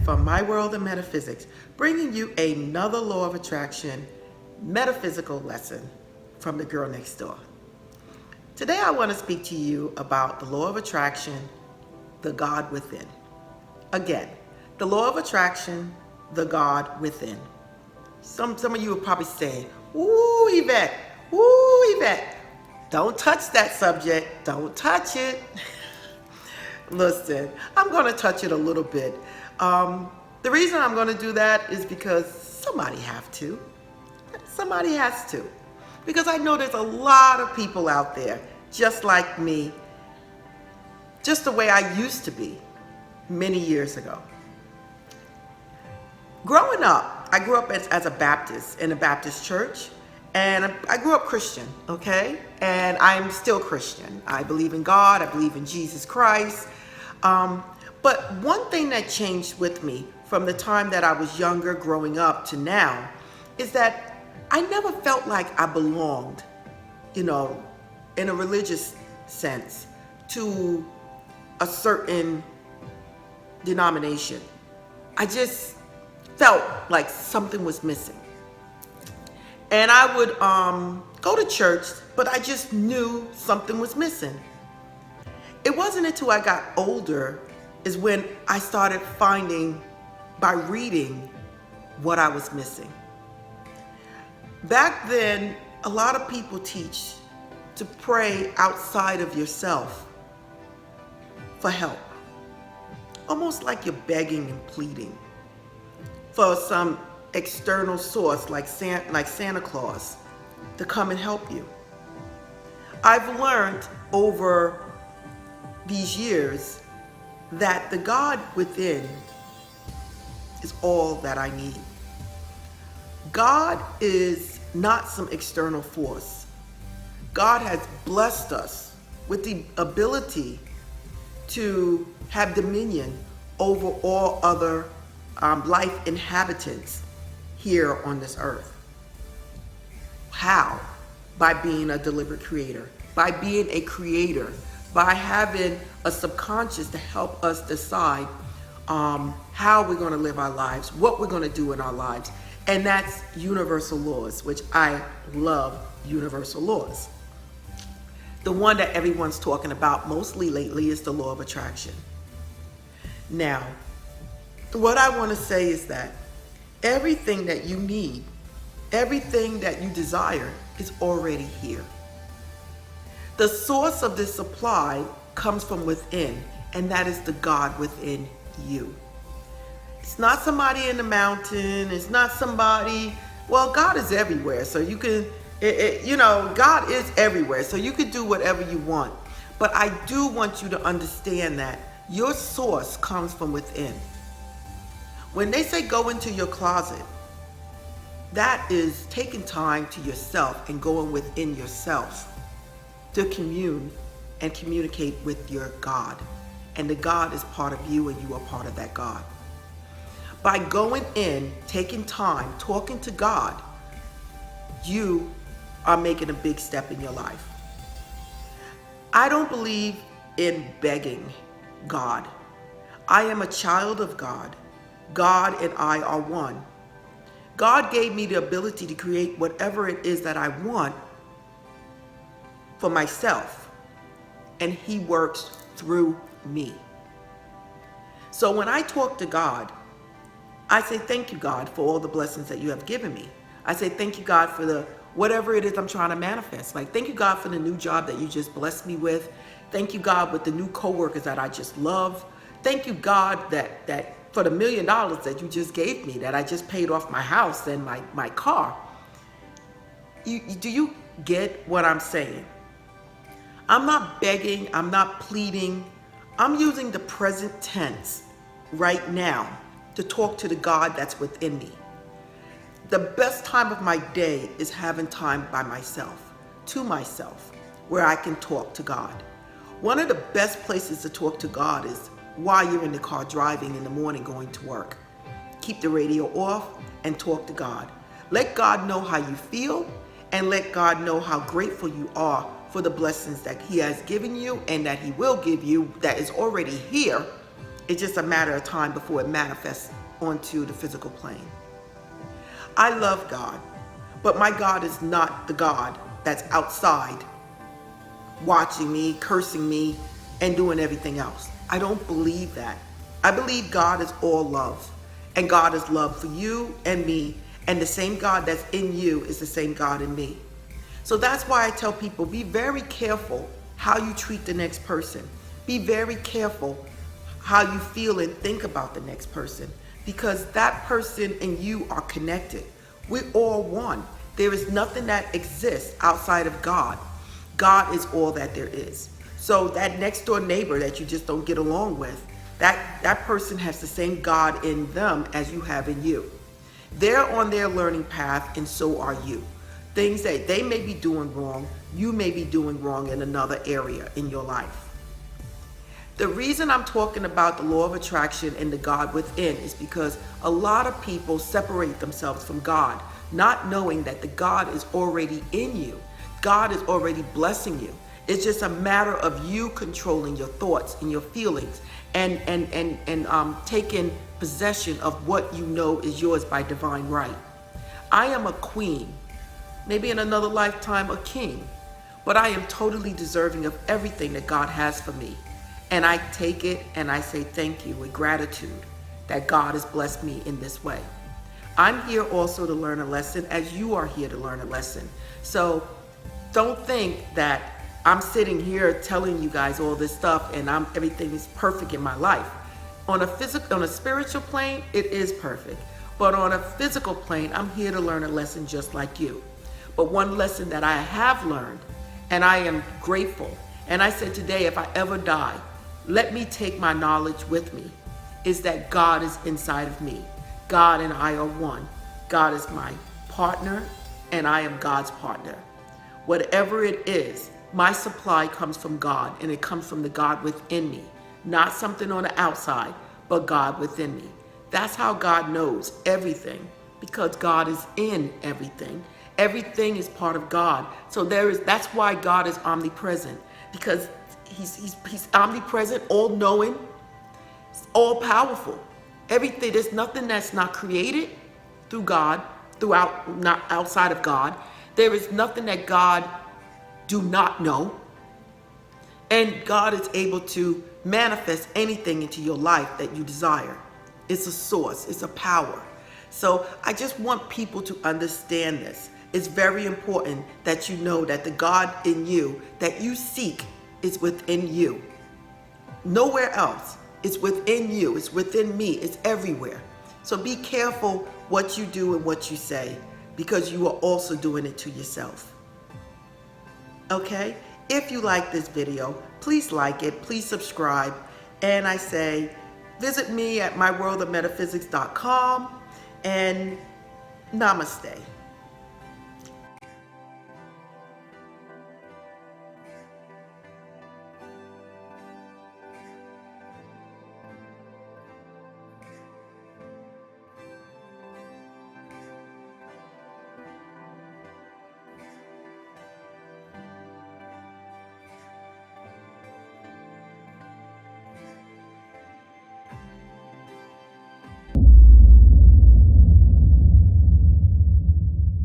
from My World of Metaphysics, bringing you another law of attraction metaphysical lesson from the girl next door. Today I want to speak to you about the law of attraction, the God within. Again, the law of attraction, the God within. Some of you will probably say, "Ooh, Eyvette, ooh, Eyvette, don't touch that subject, don't touch it." Listen, I'm going to touch it a little bit. The reason I'm going to do that is because somebody have to. Somebody has to. Because I know there's a lot of people out there just like me, just the way I used to be many years ago. Growing up, I grew up as a Baptist in a Baptist church, and I grew up Christian, okay? And I'm still Christian. I believe in God, I believe in Jesus Christ. But one thing that changed with me from the time that I was younger growing up to now is that I never felt like I belonged, in a religious sense, to a certain denomination. I just felt like something was missing. And I would go to church, but I just knew something was missing. It wasn't until I got older is when I started finding, by reading, what I was missing. Back then, a lot of people teach to pray outside of yourself for help. Almost like you're begging and pleading for some external source like Santa Claus to come and help you. I've learned over these years that the God within is all that I need. God is not some external force. God has blessed us with the ability to have dominion over all other life inhabitants here on this earth. How? By being a deliberate creator, by being a creator, by having a subconscious to help us decide how we're going to live our lives, what we're going to do in our lives. And that's universal laws, which I love universal laws. The one that everyone's talking about mostly lately is the law of attraction. Now, what I want to say is that everything that you need, everything that you desire is already here. The source of this supply comes from within, and that is the God within you. It's not somebody in the mountain. It's not somebody, well, God is everywhere. So you can, God is everywhere. So you can do whatever you want. But I do want you to understand that your source comes from within. When they say go into your closet, that is taking time to yourself and going within yourself to commune and communicate with your God. And the God is part of you, and you are part of that God. By going in, taking time, talking to God, you are making a big step in your life. I don't believe in begging God. I am a child of God. God and I are one. God gave me the ability to create whatever it is that I want for myself, and He works through me. So when I talk to God, I say, thank you, God, for all the blessings that you have given me. I say, thank you, God, for the whatever it is I'm trying to manifest. Like, thank you, God, for the new job that you just blessed me with. Thank you, God, with the new coworkers that I just love. Thank you, God, that for the $1 million that you just gave me, that I just paid off my house and my car. Do you get what I'm saying? I'm not begging, I'm not pleading. I'm using the present tense right now to talk to the God that's within me. The best time of my day is having time by myself, to myself, where I can talk to God. One of the best places to talk to God is while you're in the car driving in the morning going to work. Keep the radio off and talk to God. Let God know how you feel, and let God know how grateful you are for the blessings that He has given you and that He will give you, that is already here, It's just a matter of time before it manifests onto the physical plane. I love God, but my God is not the God that's outside watching me, cursing me, and doing everything else. I don't believe that. I believe God is all love, and God is love for you and me, and the same God that's in you is the same God in me. So that's why I tell people, be very careful how you treat the next person. Be very careful how you feel and think about the next person, because that person and you are connected. We're all one. There is nothing that exists outside of God. God is all that there is. So that next door neighbor that you just don't get along with, that person has the same God in them as you have in you. They're on their learning path, and so are you. Things that they may be doing wrong, you may be doing wrong in another area in your life. The reason I'm talking about the law of attraction and the God within is because a lot of people separate themselves from God, not knowing that the God is already in you. God is already blessing you. It's just a matter of you controlling your thoughts and your feelings and taking possession of what you know is yours by divine right. I am a queen, maybe in another lifetime a king, but I am totally deserving of everything that God has for me. And I take it and I say thank you with gratitude that God has blessed me in this way. I'm here also to learn a lesson, as you are here to learn a lesson. So don't think that I'm sitting here telling you guys all this stuff and everything is perfect in my life. On a spiritual plane, it is perfect. But on a physical plane, I'm here to learn a lesson just like you. But one lesson that I have learned, and I am grateful, and I said today, if I ever die, let me take my knowledge with me, is that God is inside of me. God and I are one. God is my partner, and I am God's partner. Whatever it is, my supply comes from God, and it comes from the God within me. Not something on the outside, but God within me. That's how God knows everything, because God is in everything. Everything is part of God. So that's why God is omnipresent, because He's omnipresent, all-knowing, all-powerful. Everything, there's nothing that's not created through God, not outside of God. There is nothing that God do not know. And God is able to manifest anything into your life that you desire. It's a source, it's a power. So I just want people to understand this. It's very important that you know that the God in you that you seek is within you. Nowhere else. It's within you. It's within me. It's everywhere. So be careful what you do and what you say, because you are also doing it to yourself. Okay? If you like this video, please like it. Please subscribe. And I say, visit me at myworldofmetaphysics.com and namaste.